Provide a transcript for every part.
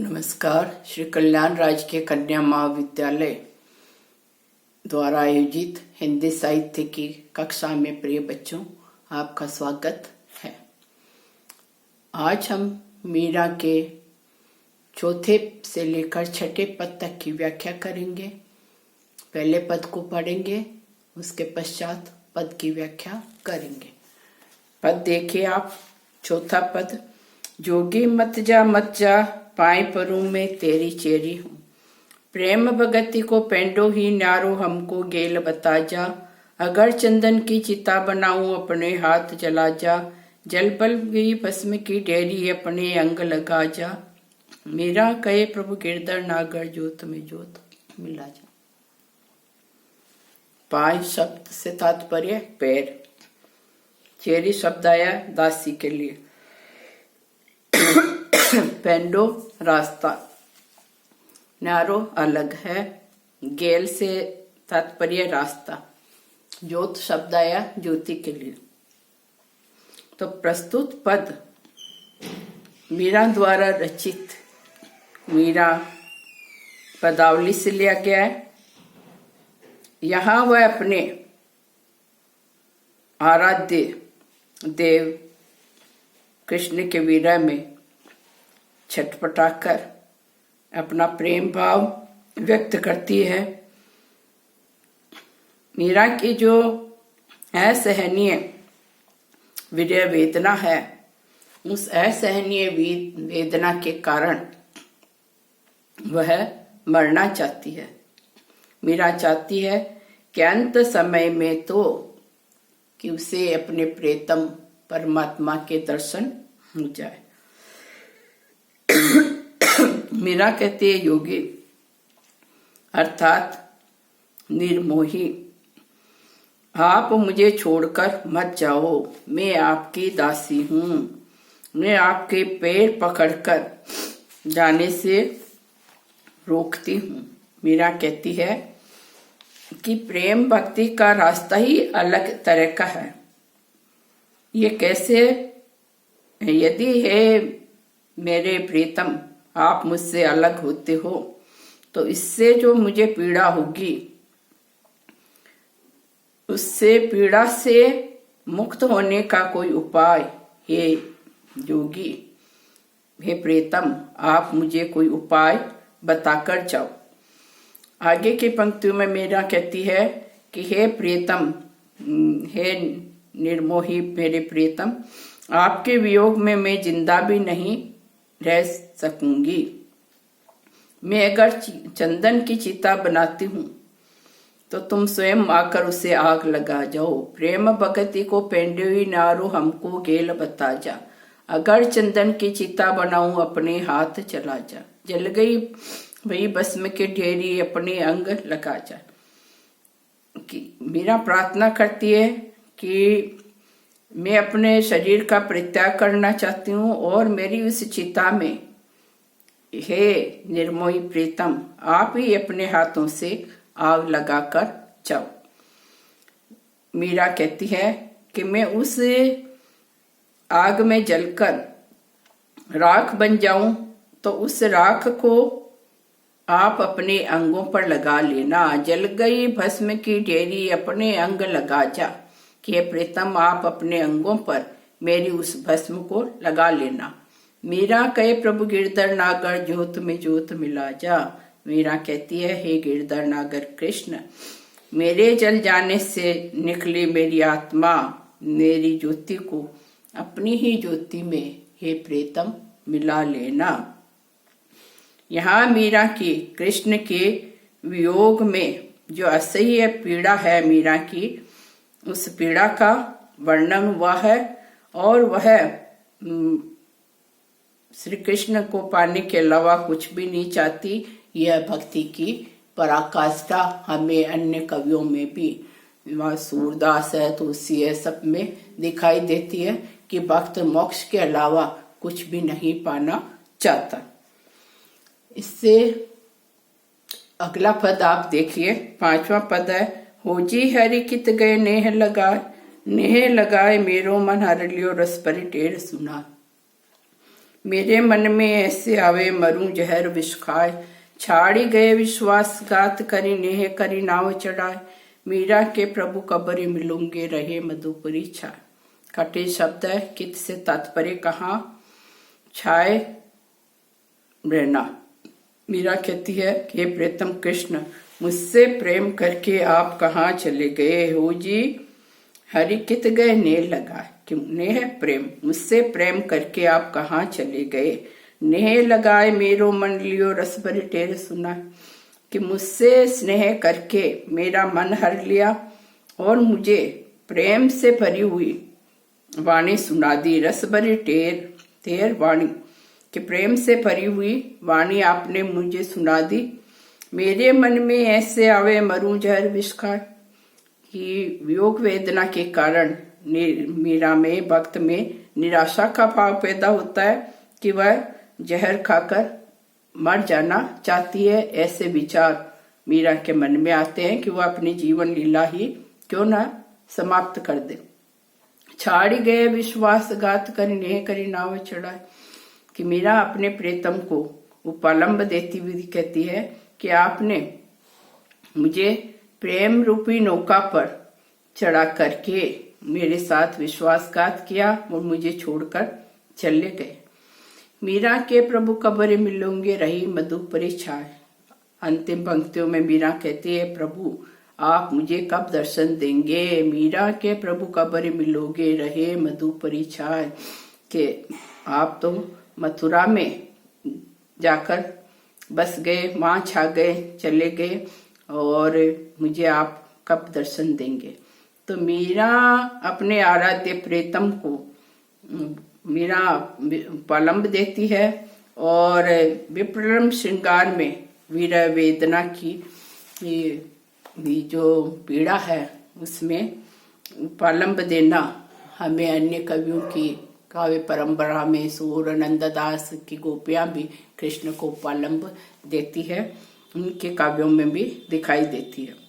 नमस्कार। श्री कल्याण राजकीय कन्या महाविद्यालय द्वारा आयोजित हिंदी साहित्य की कक्षा में प्रिय बच्चों, आपका स्वागत है। आज हम मीरा के चौथे से लेकर छठे पद तक की व्याख्या करेंगे। पहले पद को पढ़ेंगे, उसके पश्चात पद की व्याख्या करेंगे। पद देखिए आप। चौथा पद, जोगी मत जा पाए परू में तेरी चेरी हूँ। प्रेम भगति को पेंडो ही न्यारो हमको गेल बता जा। अगर चंदन की चिता बनाऊं अपने हाथ जला जा। जल पल गई भस्म की डेरी अपने अंग लगा जा। मीरा कहे प्रभु गिरधर नागर जोत में जोत मिला जा। पाए शब्द से तात्पर्य पैर। चेरी शब्द आया दासी के लिए। पेंडो रास्ता, न्यारो अलग है। गेल से तात्पर्य रास्ता। ज्योत शब्द आया ज्योति के लिए। तो प्रस्तुत पद मीरा द्वारा रचित मीरा पदावली से लिया गया है। यहाँ वह अपने आराध्य देव कृष्ण के विरह में छटपटाकर अपना प्रेम भाव व्यक्त करती है। मीरा की जो असहनीय विरह वेदना है, उस असहनीय वेदना के कारण वह मरना चाहती है। मीरा चाहती है कि अंत समय में तो कि उसे अपने प्रेतम परमात्मा के दर्शन हो जाए। मीरा कहती है योगी अर्थात निर्मोही, आप मुझे छोड़कर मत जाओ। मैं आपकी दासी हूँ। मैं आपके पैर पकड़कर जाने से रोकती हूँ। मीरा कहती है कि प्रेम भक्ति का रास्ता ही अलग तरह का है। ये कैसे? यदि है मेरे प्रीतम आप मुझसे अलग होते हो तो इससे जो मुझे पीड़ा होगी, उससे पीड़ा से मुक्त होने का कोई उपाय, हे योगी, हे प्रीतम, आप मुझे कोई उपाय बताकर जाओ। आगे की पंक्तियों में मीरा कहती है कि हे प्रीतम, हे निर्मोही मेरे प्रीतम, आपके वियोग में मैं जिंदा भी नहीं रह सकूंगी। मैं अगर चंदन की चिता बनाती हूँ तो तुम स्वयं आकर उसे आग लगा जाओ। प्रेम भगति को पेंडे हुई नारो हमको गेल बता जा। अगर चंदन की चिता बनाऊं अपने हाथ चला जा। जल गई वही भस्म के ढेरी अपने अंग लगा जा। मीरा प्रार्थना करती है कि मैं अपने शरीर का परित्याग करना चाहती हूँ और मेरी उस चिता में हे निर्मोही प्रीतम आप ही अपने हाथों से आग लगाकर जाओ। मीरा कहती है कि मैं उस आग में जलकर राख बन जाऊं तो उस राख को आप अपने अंगों पर लगा लेना। जल गई भस्म की ढेरी अपने अंग लगा जा। कि प्रीतम आप अपने अंगों पर मेरी उस भस्म को लगा लेना। मीरा कहे प्रभु गिरधर नागर जोत में जोत मिला जा। मीरा कहती है हे गिरधर नागर कृष्ण, मेरे जल जाने से निकली मेरी आत्मा मेरी ज्योति को अपनी ही ज्योति में हे प्रीतम मिला लेना। यहाँ मीरा की कृष्ण के वियोग में जो असह्य पीड़ा है, मीरा की उस पीड़ा का वर्णन हुआ है और वह श्री कृष्ण को पाने के अलावा कुछ भी नहीं चाहती। यह भक्ति की पराकाष्ठा हमें अन्य कवियों में भी, वहाँ सूरदास है, तुलसी है, सब में दिखाई देती है कि भक्त मोक्ष के अलावा कुछ भी नहीं पाना चाहता। इससे अगला पद आप देखिए, 5वां पद है, हो जी हरि कित गए नेह लगाए मेरो मन हर लियो रस पर टेढ़ सुना। मेरे मन में ऐसे आवे मरूं जहर विष खाए। छाड़ी गए विश्वासघात करी नेह करी नाव चढ़ाए। मीरा के प्रभु कबरी मिलूंगे रहे मधुपुरी छाए। कटे शब्द है, कित से तात्पर्य कहाँ छाए रहना। मीरा कहती है कि हे प्रीतम कृष्ण, मुझसे प्रेम करके आप कहाँ चले गए हो जी। हरि कित गए नेह लगाए, कि नेह प्रेम, मुझसे प्रेम करके आप कहाँ चले गए। नेह लगाए मेरो मन लियो रस भरी टेर सुना, कि मुझसे स्नेह करके मेरा मन हर लिया और मुझे प्रेम से भरी हुई वाणी सुना दी। रस भरी टेर वाणी, कि प्रेम से भरी हुई वाणी आपने मुझे सुना दी। मेरे मन में ऐसे आवे मरूं जहर विष खाए, कि वियोग वेदना के कारण मीरा में, भक्त में निराशा का भाव पैदा होता है कि वह जहर खाकर मर जाना चाहती है। ऐसे विचार मीरा के मन में आते हैं कि वह अपनी जीवन लीला ही क्यों ना समाप्त कर दे। छाड़ी गए विश्वासघात करी नेह करी नाव चढ़ाए, कि मीरा अपने प्रीतम को उपालंब देती हुई कहती है कि आपने मुझे प्रेम रूपी नौका पर चढ़ा करके मेरे साथ विश्वासघात किया और मुझे छोड़कर चले गए। मीरा के प्रभु कबरे मिलोगे रही मधुपुरी छाए। अंतिम पंक्तियों में मीरा कहती है, प्रभु आप मुझे कब दर्शन देंगे। मीरा के प्रभु कबरे मिलोगे रहे मधुपुरी छाए, के आप तो मथुरा में जाकर बस गए, वहां छा गए, चले गए, और मुझे आप कब दर्शन देंगे। तो मीरा अपने आराध्य प्रीतम को मीरा पलम्ब देती है और विप्रलम्ब श्रृंगार में वीर वेदना की जो पीड़ा है उसमें पलम्ब देना हमें अन्य कवियों की काव्य परंपरा में सूर नंददास की गोपियां भी कृष्ण को पलम्ब देती है, उनके काव्यों में भी दिखाई देती है।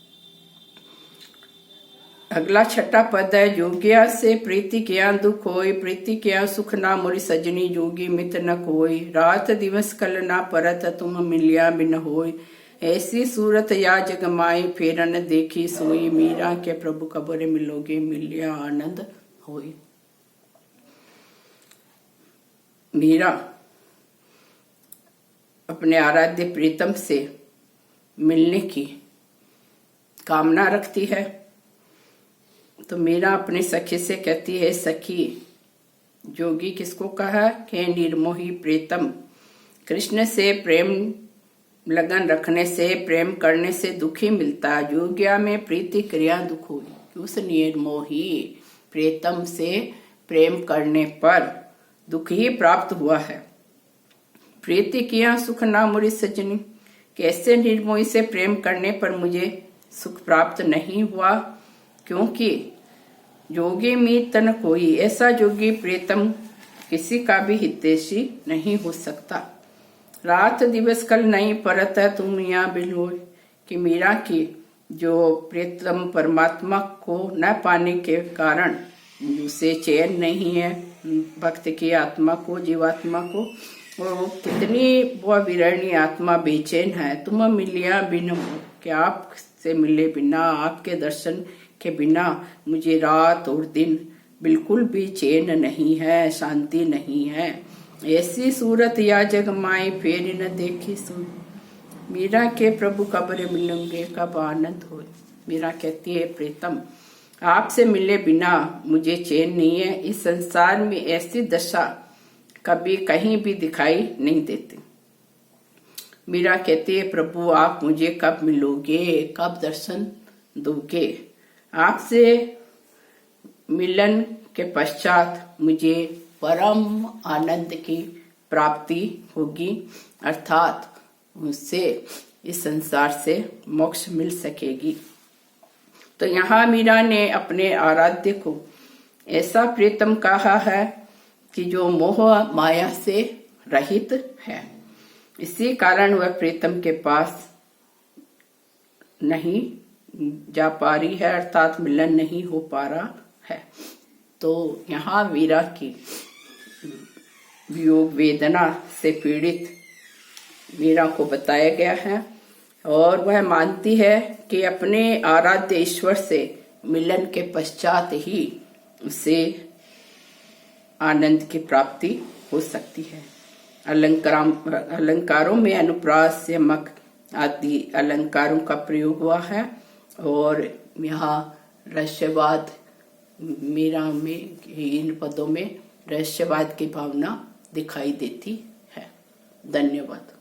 अगला छठा पद है, जोगिया से प्रीति किया दुख होई, प्रीति किया सुख ना मोरी सजनी, जोगी मित न कोई, रात दिवस कल ना परत तुम मिलिया बिन होई, ऐसी सूरत या जग माई फेरन देखी सोई, मीरा के प्रभु कबरे मिलोगे मिलिया आनंद होई। मीरा अपने आराध्य प्रीतम से मिलने की कामना रखती है, तो मीरा अपनी सखी से कहती है, सखी जोगी किसको कहा कि निर्मोही प्रीतम, कृष्ण से प्रेम लगन रखने से, प्रेम करने से दुखी मिलता, जोगिया में प्रीति क्रिया दुख हुई। उस निर्मोही प्रीतम से प्रेम करने पर दुख ही प्राप्त हुआ है। प्रीति किया सुख ना मुरी सजनी, कैसे निर्मोही से प्रेम करने पर मुझे सुख प्राप्त नहीं हुआ, क्योंकि जोगी मीत न कोई, ऐसा जोगी प्रीतम किसी का भी हितैषी नहीं हो सकता। रात दिवस कल नहीं परत है तुम यहाँ बिलोय, कि मीरा की जो प्रीतम परमात्मा को न पाने के कारण उसे चैन नहीं है, भक्त की आत्मा को, जीवात्मा को, और वो कितनी वह विरणी आत्मा बेचैन है। तुम मिलिया बिन, कि आपसे मिले बिना, आपके दर्शन के बिना मुझे रात और दिन बिल्कुल भी चैन नहीं है, शांति नहीं है। ऐसी सूरत या जग माई फेर न देखी सुन, मीरा के प्रभु कबरे मिलेंगे कब आनंद हो। मीरा कहती है, प्रीतम आपसे मिले बिना मुझे चैन नहीं है। इस संसार में ऐसी दशा कभी कहीं भी दिखाई नहीं देती। मीरा कहती है, प्रभु आप मुझे कब मिलोगे, कब दर्शन दोगे। आपसे मिलन के पश्चात मुझे परम आनंद की प्राप्ति होगी, अर्थात मुझसे इस संसार से मोक्ष मिल सकेगी। तो यहाँ मीरा ने अपने आराध्य को ऐसा प्रीतम कहा है कि जो मोह माया से रहित है, इसी कारण वह प्रीतम के पास नहीं जा पा रही है, अर्थात मिलन नहीं हो पा रहा है। तो यहाँ मीरा की वियोग वेदना से पीड़ित मीरा को बताया गया है। और वह मानती है कि अपने आराध्य ईश्वर से मिलन के पश्चात ही उसे आनंद की प्राप्ति हो सकती है। अलंकारों में अनुप्रास, यमक आदि अलंकारों का प्रयोग हुआ है और यहाँ रहस्यवाद मीरा में इन पदों में रहस्यवाद की भावना दिखाई देती है। धन्यवाद।